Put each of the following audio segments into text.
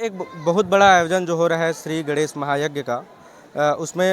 एक बहुत बड़ा आयोजन जो हो रहा है श्री गणेश महायज्ञ का, उसमें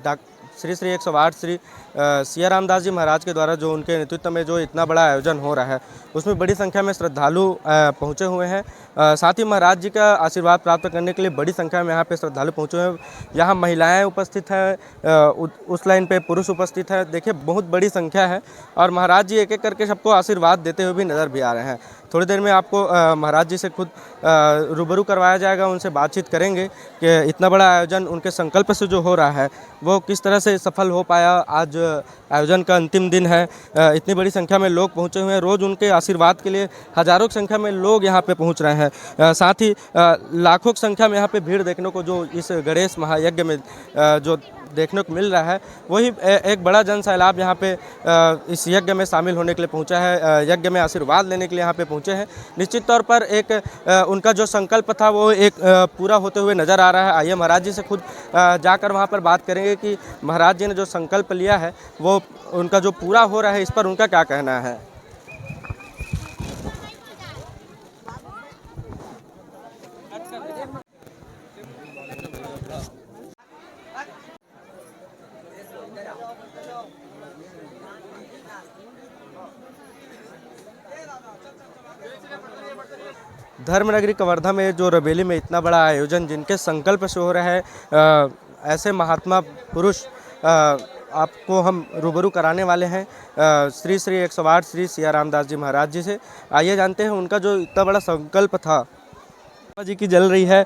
डॉ श्री श्री 108 श्री सिया रामदास जी महाराज के द्वारा जो उनके नेतृत्व में जो इतना बड़ा आयोजन हो रहा है, उसमें बड़ी संख्या में श्रद्धालु पहुँचे हुए हैं। साथ ही महाराज जी का आशीर्वाद प्राप्त करने के लिए बड़ी संख्या में यहाँ पे श्रद्धालु पहुँचे हुए हैं। यहाँ महिलाएं उपस्थित हैं, उस लाइन पे पुरुष उपस्थित है। देखिए बहुत बड़ी संख्या है और महाराज जी एक एक करके सबको आशीर्वाद देते हुए भी नज़र भी आ रहे हैं। थोड़ी देर में आपको महाराज जी से खुद रूबरू करवाया जाएगा, उनसे बातचीत करेंगे कि इतना बड़ा आयोजन उनके संकल्प से जो हो रहा है वो किस तरह से सफल हो पाया। आज आयोजन का अंतिम दिन है, इतनी बड़ी संख्या में लोग पहुंचे हुए हैं। रोज़ उनके आशीर्वाद के लिए हज़ारों की संख्या में लोग यहां पे पहुंच रहे हैं। साथ ही लाखों की संख्या में यहां पे भीड़ देखने को जो इस गणेश महायज्ञ में जो देखने को मिल रहा है, वही एक बड़ा जन सैलाब यहाँ पे इस यज्ञ में शामिल होने के लिए पहुँचा है, यज्ञ में आशीर्वाद लेने के लिए यहाँ पे पहुँचे हैं। निश्चित तौर पर एक उनका जो संकल्प था वो एक पूरा होते हुए नज़र आ रहा है। आइए महाराज जी से खुद जाकर वहाँ पर बात करेंगे कि महाराज जी ने जो संकल्प लिया है वो उनका जो पूरा हो रहा है, इस पर उनका क्या कहना है। धर्मनगरी कवर्धा में जो रबेली में इतना बड़ा आयोजन जिनके संकल्प से हो रहा है, ऐसे महात्मा पुरुष आपको हम रूबरू कराने वाले हैं श्री श्री 108 श्री सिया रामदास जी महाराज जी से। आइए जानते हैं उनका जो इतना बड़ा संकल्प था। बाबा जी की जल रही है,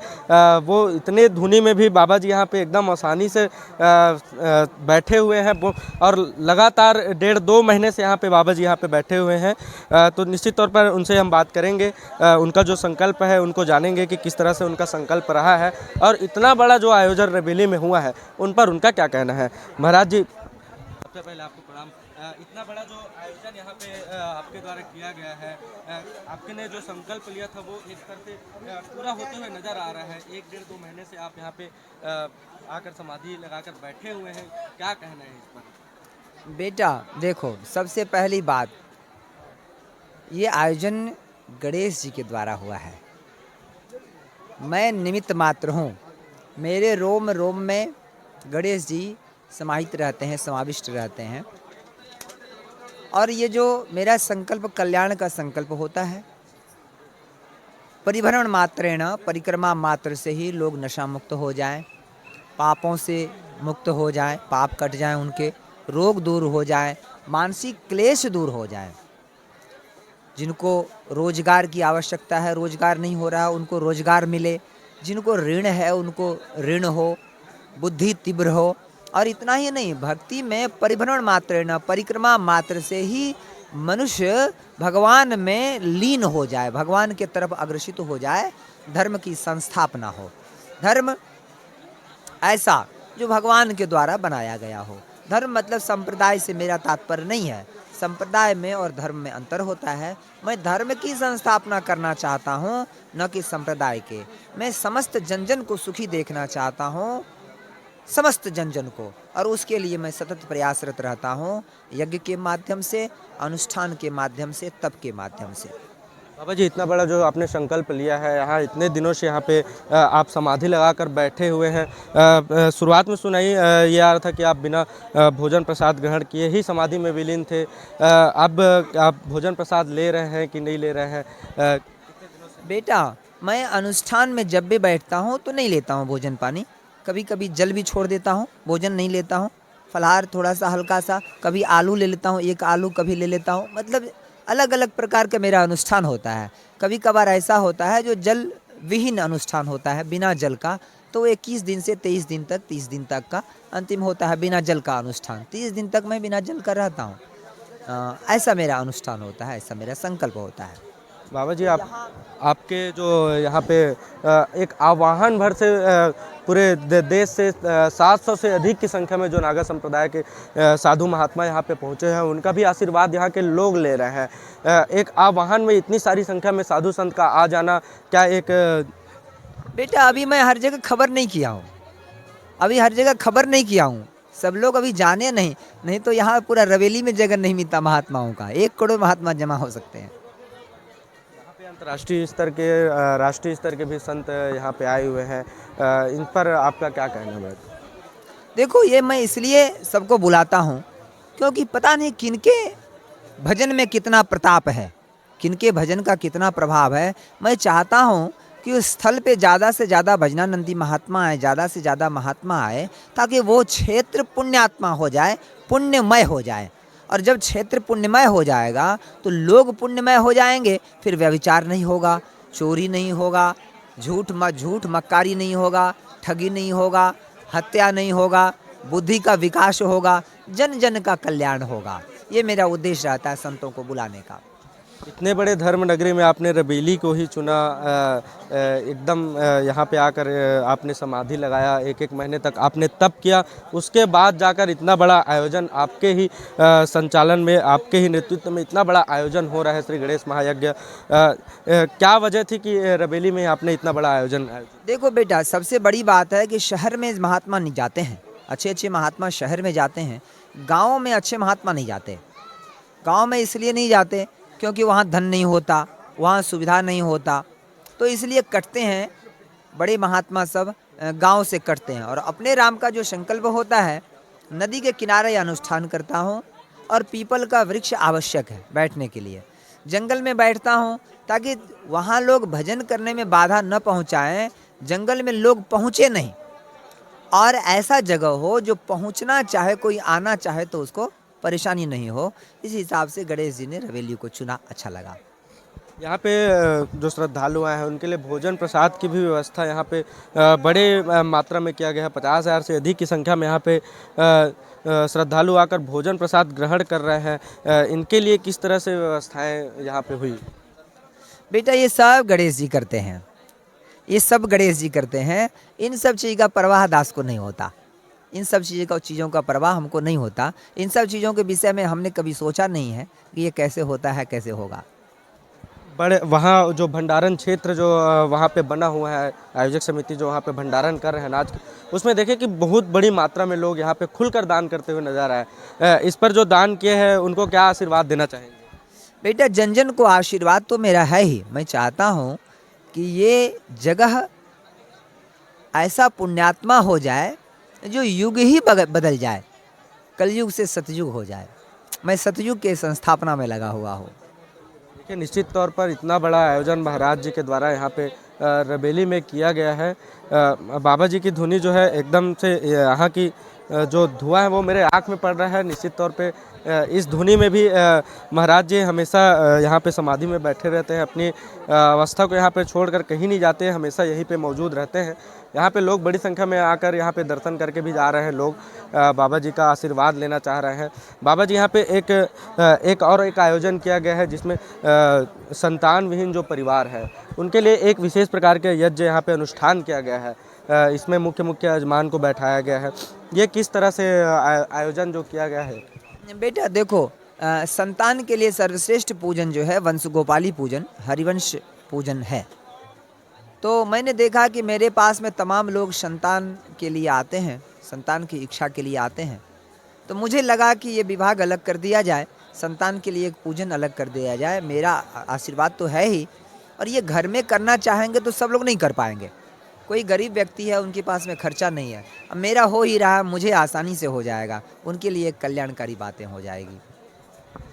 वो इतने धुनी में भी बाबा जी यहाँ पे एकदम आसानी से बैठे हुए हैं और लगातार 1.5-2 महीने से यहाँ पे बाबा जी यहाँ पे बैठे हुए हैं। तो निश्चित तौर पर उनसे हम बात करेंगे, उनका जो संकल्प है उनको जानेंगे कि किस तरह से उनका संकल्प रहा है और इतना बड़ा जो आयोजन रबेली में हुआ है उन पर उनका क्या कहना है। महाराज जी, सबसे पहले आपको प्रणाम। इतना बड़ा जो आयोजन यहाँ पे आपके द्वारा किया गया है, आपके ने जो संकल्प लिया था वो एक तरह से पूरा होते हुए नज़र आ रहा है। 1-1.5-2 महीने से आप यहाँ पे आकर समाधि लगाकर बैठे हुए हैं, क्या कहना है इस पर। बेटा देखो, सबसे पहली बात, ये आयोजन गणेश जी के द्वारा हुआ है। मैं निमित्त मात्र हूँ। मेरे रोम रोम में गणेश जी समाहित रहते हैं, समाविष्ट रहते हैं। और ये जो मेरा संकल्प कल्याण का संकल्प होता है, परिभ्रमण मात्रेण, परिक्रमा मात्र से ही लोग नशा मुक्त हो जाएं, पापों से मुक्त हो जाएं, पाप कट जाएं, उनके रोग दूर हो जाएं, मानसिक क्लेश दूर हो जाएं। जिनको रोजगार की आवश्यकता है, रोजगार नहीं हो रहा, उनको रोजगार मिले। जिनको ऋण है उनको ऋण हो, बुद्धि तीव्र हो। और इतना ही नहीं, भक्ति में परिभ्रमण मात्र न, परिक्रमा मात्र से ही मनुष्य भगवान में लीन हो जाए, भगवान के तरफ अग्रसित हो जाए, धर्म की संस्थापना हो। धर्म ऐसा जो भगवान के द्वारा बनाया गया हो। धर्म मतलब संप्रदाय से मेरा तात्पर्य नहीं है, संप्रदाय में और धर्म में अंतर होता है। मैं धर्म की संस्थापना करना चाहता हूँ, न कि संप्रदाय के। मैं समस्त जन जन को सुखी देखना चाहता हूँ, समस्त जन जन को, और उसके लिए मैं सतत प्रयासरत रहता हूँ, यज्ञ के माध्यम से, अनुष्ठान के माध्यम से, तप के माध्यम से। बाबा जी, इतना बड़ा जो आपने संकल्प लिया है, यहाँ इतने दिनों से यहाँ पे आप समाधि लगाकर बैठे हुए हैं। शुरुआत में सुनाई ये आ रहा था कि आप बिना भोजन प्रसाद ग्रहण किए ही समाधि में विलीन थे। अब आप भोजन प्रसाद ले रहे हैं कि नहीं ले रहे हैं। बेटा, मैं अनुष्ठान में जब भी बैठता हूँ तो नहीं लेता हूँ भोजन पानी। कभी कभी जल भी छोड़ देता हूँ, भोजन नहीं लेता हूँ। फलाहार थोड़ा सा हल्का सा, कभी आलू ले लेता हूँ, एक आलू कभी ले लेता हूँ। मतलब अलग अलग प्रकार का मेरा अनुष्ठान होता है। कभी कभार ऐसा होता है जो जल विहीन अनुष्ठान होता है, बिना जल का, तो 21 दिन से 23 दिन तक, 30 दिन तक का अंतिम होता है बिना जल का अनुष्ठान। 30 दिन तक मैं बिना जल का रहता हूँ। ऐसा मेरा अनुष्ठान होता है, ऐसा मेरा संकल्प होता है। बाबा जी, आपके जो यहाँ पे एक आवाहन भर से पूरे देश से 700 से अधिक की संख्या में जो नागा संप्रदाय के साधु महात्मा यहाँ पे पहुँचे हैं, उनका भी आशीर्वाद यहाँ के लोग ले रहे हैं। एक आवाहन में इतनी सारी संख्या में साधु संत का आ जाना, क्या एक बेटा, अभी मैं हर जगह खबर नहीं किया हूँ, अभी हर जगह खबर नहीं किया हूँ। सब लोग अभी जाने नहीं तो यहाँ पूरा रवेली में जगह नहीं मिलता महात्माओं का। 1 करोड़ महात्मा जमा हो सकते हैं। राष्ट्रीय स्तर के भी संत यहाँ पे आए हुए हैं। इन पर आपका क्या कहना है? देखो, ये मैं इसलिए सबको बुलाता हूँ क्योंकि पता नहीं किनके भजन में कितना प्रताप है, किनके भजन का कितना प्रभाव है। मैं चाहता हूँ कि उस स्थल पे ज़्यादा से ज़्यादा भजनानंदी महात्मा आए, ज़्यादा से ज़्यादा महात्मा आए, ताकि वो क्षेत्र पुण्यात्मा हो जाए, पुण्यमय हो जाए। और जब क्षेत्र पुण्यमय हो जाएगा तो लोग पुण्यमय हो जाएंगे, फिर व्यभिचार नहीं होगा, चोरी नहीं होगा, झूठ मक्कारी नहीं होगा, ठगी नहीं होगा, हत्या नहीं होगा, बुद्धि का विकास होगा, जन जन का कल्याण होगा। ये मेरा उद्देश्य रहता है संतों को बुलाने का। इतने बड़े धर्म नगरी में आपने रबेली को ही चुना, एकदम यहाँ पे आकर आपने समाधि लगाया, एक एक महीने तक आपने तप किया, उसके बाद जाकर इतना बड़ा आयोजन आपके ही संचालन में, आपके ही नेतृत्व में इतना बड़ा आयोजन हो रहा है श्री गणेश महायज्ञ। क्या वजह थी कि रबेली में आपने इतना बड़ा आयोजन? देखो बेटा, सबसे बड़ी बात है कि शहर में महात्मा नहीं जाते हैं, अच्छे अच्छे महात्मा शहर में जाते हैं, गाँव में अच्छे महात्मा नहीं जाते। गाँव में इसलिए नहीं जाते क्योंकि वहाँ धन नहीं होता, वहाँ सुविधा नहीं होता, तो इसलिए कटते हैं। बड़े महात्मा सब गांव से कटते हैं। और अपने राम का जो संकल्प होता है, नदी के किनारे अनुष्ठान करता हूँ, और पीपल का वृक्ष आवश्यक है बैठने के लिए। जंगल में बैठता हूँ ताकि वहाँ लोग भजन करने में बाधा न पहुँचाएं, जंगल में लोग पहुँचे नहीं, और ऐसा जगह हो जो पहुँचना चाहे, कोई आना चाहे तो उसको परेशानी नहीं हो। इस हिसाब से गणेश जी ने रवेली को चुना, अच्छा लगा। यहाँ पे जो श्रद्धालु आए हैं उनके लिए भोजन प्रसाद की भी व्यवस्था यहाँ पे बड़े मात्रा में किया गया है। 50,000 से अधिक की संख्या में यहाँ पे श्रद्धालु आकर भोजन प्रसाद ग्रहण कर रहे हैं। इनके लिए किस तरह से व्यवस्थाएं यहाँ पे हुई? बेटा, ये सब गणेश जी करते हैं, ये सब गणेश जी करते हैं। इन सब चीज़ का परवाह दास को नहीं होता, इन सब चीज़ों का परवाह हमको नहीं होता। इन सब चीज़ों के विषय में हमने कभी सोचा नहीं है कि ये कैसे होता है, कैसे होगा। बड़े वहाँ जो भंडारण क्षेत्र जो वहाँ पे बना हुआ है, आयोजक समिति जो वहाँ पे भंडारण कर रहे हैं अनाज, उसमें देखें कि बहुत बड़ी मात्रा में लोग यहाँ पे खुलकर दान करते हुए नजर आए। इस पर जो दान किए हैं उनको क्या आशीर्वाद देना चाहेंगे? बेटा, जन जन को आशीर्वाद तो मेरा है ही। मैं चाहता हूँ कि ये जगह ऐसा पुण्यात्मा हो जाए जो युग ही बदल जाए, कलयुग से सतयुग हो जाए। मैं सतयुग के संस्थापना में लगा हुआ हूँ। देखिए, निश्चित तौर पर इतना बड़ा आयोजन महाराज जी के द्वारा यहाँ पे रबेली में किया गया है। बाबा जी की धुनी जो है एकदम से यहाँ की जो धुआं है वो मेरे आँख में पड़ रहा है। निश्चित तौर पे इस धुनी में भी महाराज जी हमेशा यहाँ पे समाधि में बैठे रहते हैं, अपनी अवस्था को यहाँ पे छोड़कर कहीं नहीं जाते हैं, हमेशा यहीं पे मौजूद रहते हैं। यहाँ पे लोग बड़ी संख्या में आकर यहाँ पे दर्शन करके भी जा रहे हैं, लोग बाबा जी का आशीर्वाद लेना चाह रहे हैं। बाबा जी यहाँ पे एक आयोजन किया गया है जिसमें संतान विहीन जो परिवार है उनके लिए एक विशेष प्रकार के यज्ञ यहाँ पे अनुष्ठान किया गया है। इसमें मुख्य यजमान को बैठाया गया है। ये किस तरह से आयोजन जो किया गया है? बेटा देखो, संतान के लिए सर्वश्रेष्ठ पूजन जो है वंशगोपाली पूजन, हरिवंश पूजन है। तो मैंने देखा कि मेरे पास में तमाम लोग संतान के लिए आते हैं, संतान की इच्छा के लिए आते हैं। तो मुझे लगा कि ये विभाग अलग कर दिया जाए, संतान के लिए एक पूजन अलग कर दिया जाए। मेरा आशीर्वाद तो है ही, और ये घर में करना चाहेंगे तो सब लोग नहीं कर पाएंगे। कोई गरीब व्यक्ति है, उनके पास में खर्चा नहीं है। अब मेरा हो ही रहा, मुझे आसानी से हो जाएगा, उनके लिए कल्याणकारी बातें हो जाएगी।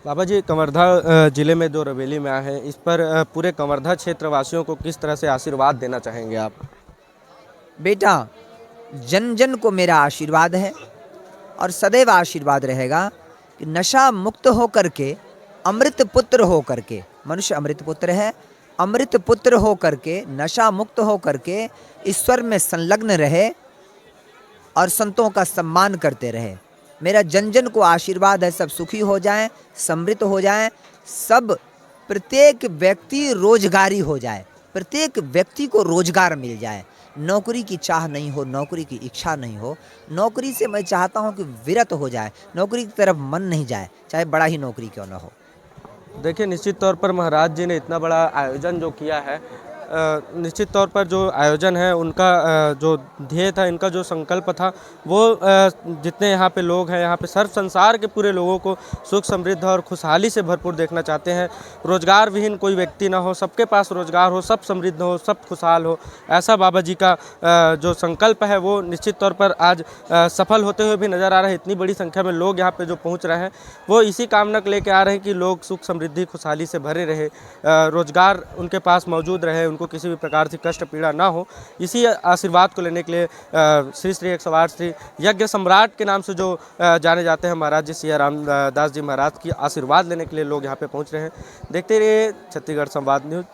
बाबा जी, कवर्धा जिले में जो रबेली में आए हैं, इस पर पूरे कवर्धा क्षेत्रवासियों को किस तरह से आशीर्वाद देना चाहेंगे आप? बेटा, जन जन को मेरा आशीर्वाद है, और सदैव आशीर्वाद रहेगा कि नशा मुक्त हो करके, अमृत पुत्र हो करके, मनुष्य अमृत पुत्र है, अमृत पुत्र हो करके, नशा मुक्त हो करके ईश्वर में संलग्न रहे और संतों का सम्मान करते रहे। मेरा जन जन को आशीर्वाद है, सब सुखी हो जाएं, समृद्ध हो जाएं, सब प्रत्येक व्यक्ति रोजगारी हो जाए, प्रत्येक व्यक्ति को रोजगार मिल जाए, नौकरी की चाह नहीं हो, नौकरी की इच्छा नहीं हो। नौकरी से मैं चाहता हूं कि विरत हो जाए, नौकरी की तरफ मन नहीं जाए, चाहे बड़ा ही नौकरी क्यों ना हो। देखिए, निश्चित तौर पर महाराज जी ने इतना बड़ा आयोजन जो किया है, निश्चित तौर पर जो आयोजन है उनका जो ध्येय था, इनका जो संकल्प था वो जितने यहाँ पे लोग हैं, यहाँ पे सर्व संसार के पूरे लोगों को सुख समृद्ध और खुशहाली से भरपूर देखना चाहते हैं। रोजगार विहीन कोई व्यक्ति ना हो, सबके पास रोजगार हो, सब समृद्ध हो, सब खुशहाल हो, ऐसा बाबा जी का जो संकल्प है वो निश्चित तौर पर आज सफल होते हुए भी नज़र आ रहा है। इतनी बड़ी संख्या में लोग यहाँ पे जो पहुँच रहे हैं वो इसी कामना को लेकर आ रहे हैं कि लोग सुख समृद्धि खुशहाली से भरे रहे, रोजगार उनके पास मौजूद रहे, उनको किसी भी प्रकार से कष्ट पीड़ा ना हो। इसी आशीर्वाद को लेने के लिए श्री श्री 108 श्री यज्ञ सम्राट के नाम से जो जाने जाते हैं महाराज जी सिया राम दास जी महाराज की आशीर्वाद लेने के लिए लोग यहाँ पे पहुँच रहे हैं। देखते रहिए छत्तीसगढ़ संवाद न्यूज़।